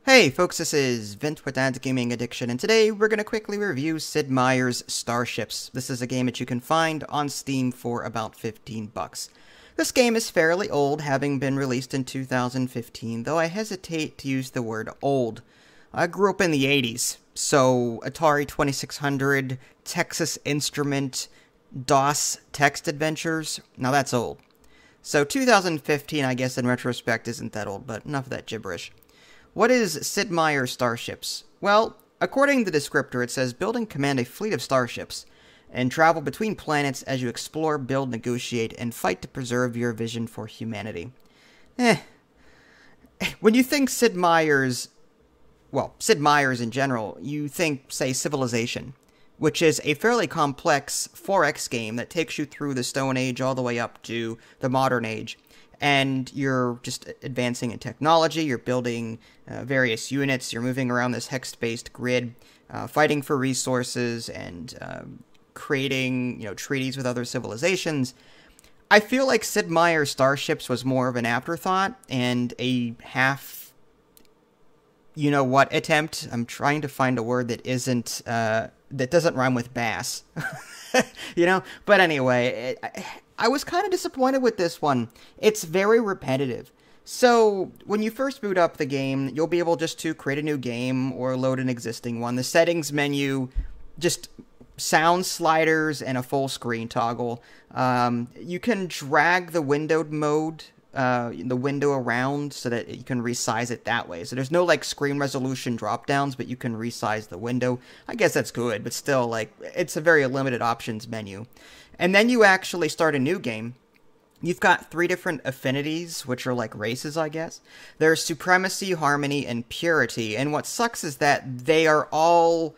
Hey folks, this is Vint with Dad's Gaming Addiction, and today we're going to quickly review Sid Meier's Starships. This is a game that you can find on Steam for about 15 bucks. This game is fairly old, having been released in 2015, though I hesitate to use the word old. I grew up in the 80s, so Atari 2600, Texas Instrument, DOS text adventures, now that's old. So 2015, I guess in retrospect, isn't that old, but enough of that gibberish. What is Sid Meier's Starships? Well, according to the descriptor, it says build and command a fleet of starships and travel between planets as you explore, build, negotiate, and fight to preserve your vision for humanity. When you think Sid Meier's in general, you think, say, Civilization, which is a fairly complex 4X game that takes you through the Stone Age all the way up to the modern age. And you're just advancing in technology, you're building various units, you're moving around this hex-based grid, fighting for resources, and creating, treaties with other civilizations. I feel like Sid Meier's Starships was more of an afterthought and a half, attempt. I'm trying to find a word that isn't, that doesn't rhyme with bass. But anyway, I was kind of disappointed with this one. It's very repetitive. So, when you first boot up the game, you'll be able just to create a new game or load an existing one. The settings menu, just sound sliders and a full screen toggle. You can drag the windowed mode, the window around so that you can resize it that way. So there's no screen resolution drop downs, but you can resize the window. I guess that's good, but still it's a very limited options menu. And then you actually start a new game. You've got 3 different affinities, which are like races, I guess. There's supremacy, harmony, and purity. And what sucks is that they are all...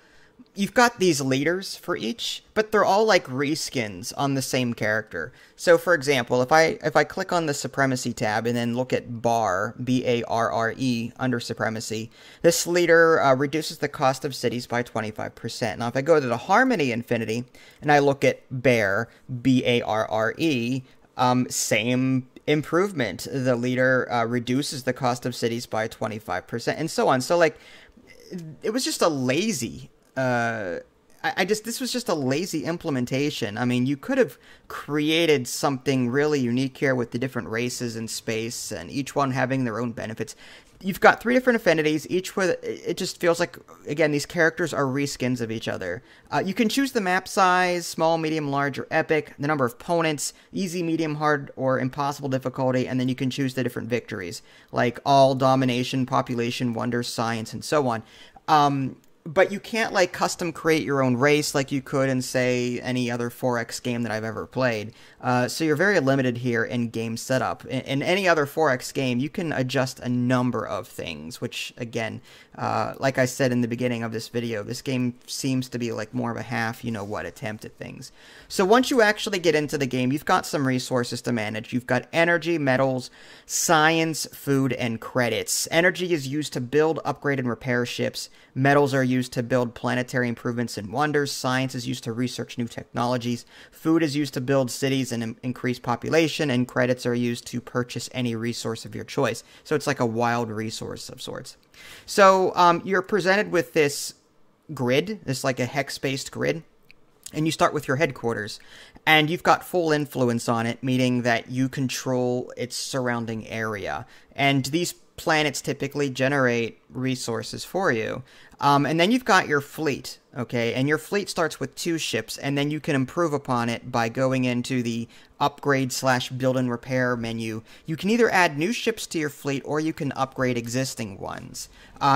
You've got these leaders for each, but they're all like reskins on the same character. So, for example, if I click on the Supremacy tab and then look at Bar, B-A-R-R-E, under Supremacy, this leader reduces the cost of cities by 25%. Now, if I go to the Harmony Infinity and I look at Bear, B-A-R-R-E, same improvement. The leader reduces the cost of cities by 25%, and so on. So, it was just a lazy... this was just a lazy implementation. I mean, you could have created something really unique here with the different races in space and each one having their own benefits. You've got 3 different affinities, each with, it just feels like, again, these characters are reskins of each other. You can choose the map size, small, medium, large, or epic, the number of opponents, easy, medium, hard, or impossible difficulty, and then you can choose the different victories, like all, domination, population, wonder, science, and so on. But you can't, custom create your own race like you could in, say, any other 4X game that I've ever played. So you're very limited here in game setup. In any other 4X game, you can adjust a number of things, which, again, like I said in the beginning of this video, this game seems to be more of a half, attempt at things. So once you actually get into the game, you've got some resources to manage. You've got energy, metals, science, food, and credits. Energy is used to build, upgrade, and repair ships. Metals are used to build planetary improvements and wonders. Science is used to research new technologies. Food is used to build cities and increase population. And credits are used to purchase any resource of your choice. So it's like a wild resource of sorts. So you're presented with this grid, this a hex-based grid. And you start with your headquarters, and you've got full influence on it, meaning that you control its surrounding area. And these planets typically generate resources for you. And then you've got your fleet, okay? And your fleet starts with 2 ships, and then you can improve upon it by going into the upgrade/build and repair menu. You can either add new ships to your fleet, or you can upgrade existing ones.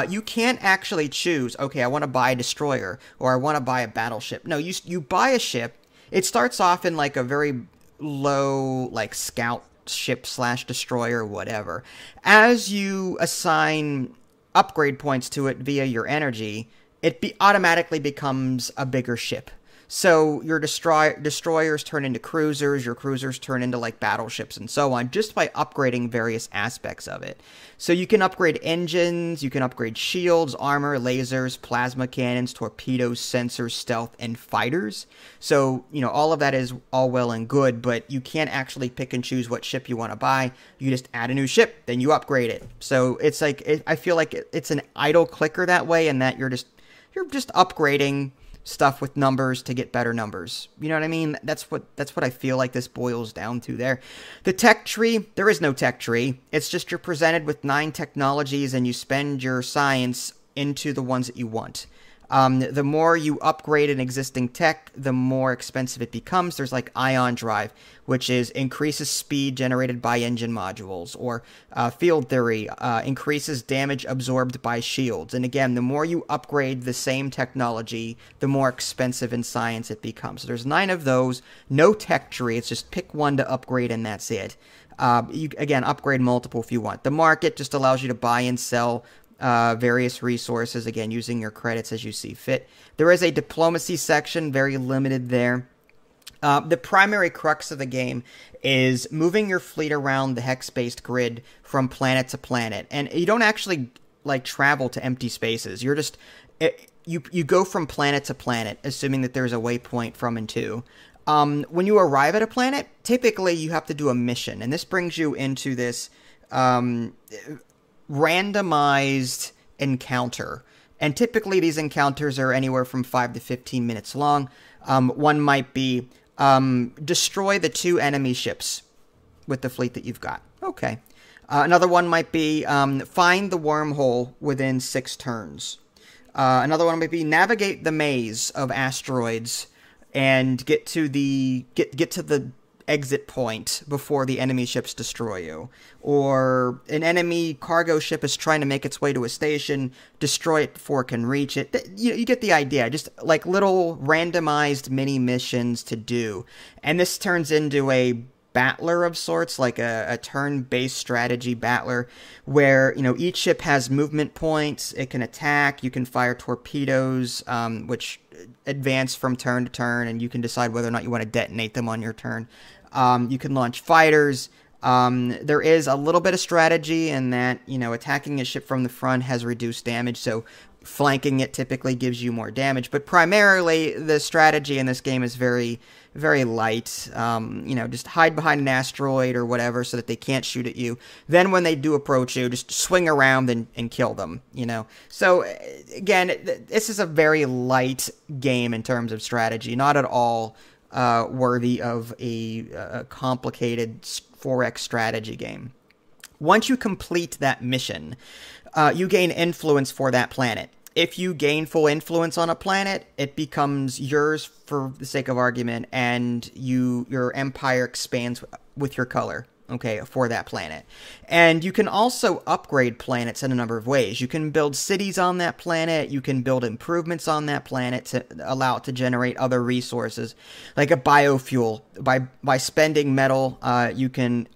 You can't actually choose, okay, I want to buy a destroyer, or I want to buy a battleship. No, you buy a ship. It starts off in a very low, scout ship/destroyer, whatever. As you assign upgrade points to it via your energy, it automatically becomes a bigger ship. So your destroyers turn into cruisers, your cruisers turn into like battleships and so on, just by upgrading various aspects of it. So you can upgrade engines, you can upgrade shields, armor, lasers, plasma cannons, torpedoes, sensors, stealth, and fighters. So, all of that is all well and good, but you can't actually pick and choose what ship you want to buy. You just add a new ship, then you upgrade it. So it's like, I feel like it's an idle clicker that way, and that you're just upgrading stuff with numbers to get better numbers. You know what I mean? That's what I feel like this boils down to there. The tech tree, there is no tech tree. It's just you're presented with 9 technologies and you spend your science into the ones that you want. The more you upgrade an existing tech, the more expensive it becomes. There's like ion drive, which is increases speed generated by engine modules, or field theory, increases damage absorbed by shields. And again, the more you upgrade the same technology, the more expensive in science it becomes. So there's 9 of those, no tech tree. It's just pick one to upgrade and that's it. You, again, upgrade multiple if you want. The market just allows you to buy and sell various resources, again, using your credits as you see fit. There is a diplomacy section, very limited there. The primary crux of the game is moving your fleet around the hex-based grid from planet to planet. And you don't actually, like, travel to empty spaces. You're just... You go from planet to planet, assuming that there's a waypoint from and to. When you arrive at a planet, typically you have to do a mission. And this brings you into this... randomized encounter, and typically these encounters are anywhere from 5 to 15 minutes long. One might be destroy the 2 enemy ships with the fleet that you've got. Okay. Another one might be find the wormhole within 6 turns. Another one might be navigate the maze of asteroids and get to the exit point before the enemy ships destroy you. Or an enemy cargo ship is trying to make its way to a station, destroy it before it can reach it. You get the idea. Just like little randomized mini missions to do. And this turns into a battler of sorts, like a turn-based strategy battler, where, each ship has movement points, it can attack, you can fire torpedoes, which advance from turn to turn, and you can decide whether or not you want to detonate them on your turn. You can launch fighters. There is a little bit of strategy in that, attacking a ship from the front has reduced damage, so flanking it typically gives you more damage. But primarily, the strategy in this game is very, very light. Just hide behind an asteroid or whatever so that they can't shoot at you. Then when they do approach you, just swing around and kill them, So, again, this is a very light game in terms of strategy. Not at all worthy of a complicated 4X strategy game. Once you complete that mission, you gain influence for that planet. If you gain full influence on a planet, it becomes yours for the sake of argument, and your empire expands with your color, okay, for that planet. And you can also upgrade planets in a number of ways. You can build cities on that planet, you can build improvements on that planet to allow it to generate other resources, like a biofuel. By spending metal, you can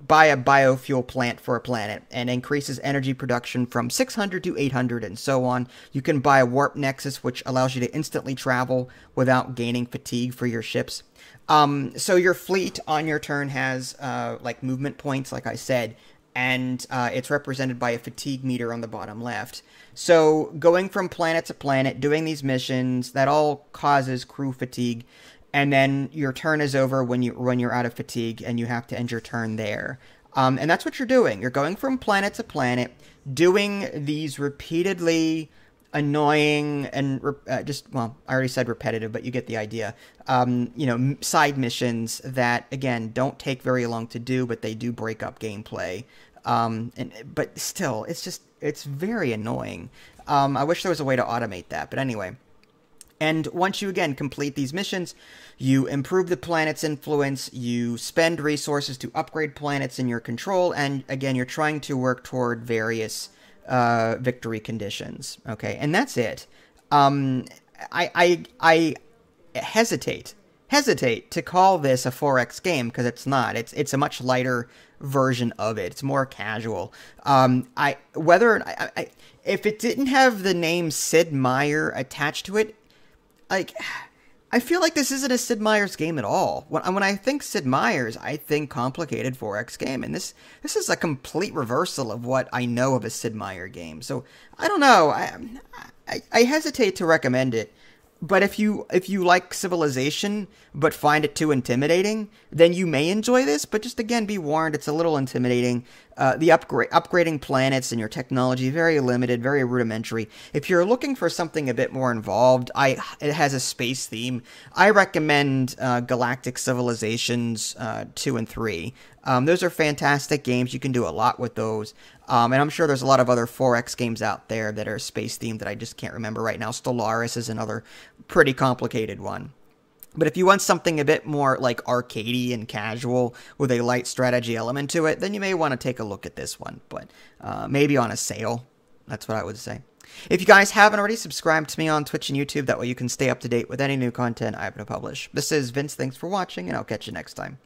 buy a biofuel plant for a planet, and increases energy production from 600 to 800 and so on. You can buy a warp nexus, which allows you to instantly travel without gaining fatigue for your ships. So your fleet on your turn has, like, movement points, like I said, and it's represented by a fatigue meter on the bottom left. So going from planet to planet, doing these missions, that all causes crew fatigue, and then your turn is over when you're out of fatigue, and you have to end your turn there. And that's what you're doing. You're going from planet to planet, doing these repeatedly annoying and I already said repetitive, but you get the idea. Side missions that, again, don't take very long to do, but they do break up gameplay. But still, it's very annoying. I wish there was a way to automate that, but anyway. And once you, again, complete these missions, you improve the planet's influence, you spend resources to upgrade planets in your control, and, again, you're trying to work toward various victory conditions. Okay, and that's it. I hesitate to call this a 4X game, because it's not. It's a much lighter version of it. It's more casual. If it didn't have the name Sid Meier attached to it, like, I feel like this isn't a Sid Meier's game at all. When I think Sid Meier's, I think complicated 4X game, and this is a complete reversal of what I know of a Sid Meier game. So I don't know. I hesitate to recommend it. But if you like Civilization but find it too intimidating, then you may enjoy this. But just again, be warned, it's a little intimidating. The upgrading planets and your technology, very limited, very rudimentary. If you're looking for something a bit more involved, it has a space theme. I recommend Galactic Civilizations 2 and 3. Those are fantastic games. You can do a lot with those. And I'm sure there's a lot of other 4X games out there that are space themed that I just can't remember right now. Stellaris is another pretty complicated one. But if you want something a bit more like arcadey and casual with a light strategy element to it, then you may want to take a look at this one. But maybe on a sale. That's what I would say. If you guys haven't already, subscribe to me on Twitch and YouTube. That way you can stay up to date with any new content I have to publish. This is Vince. Thanks for watching, and I'll catch you next time.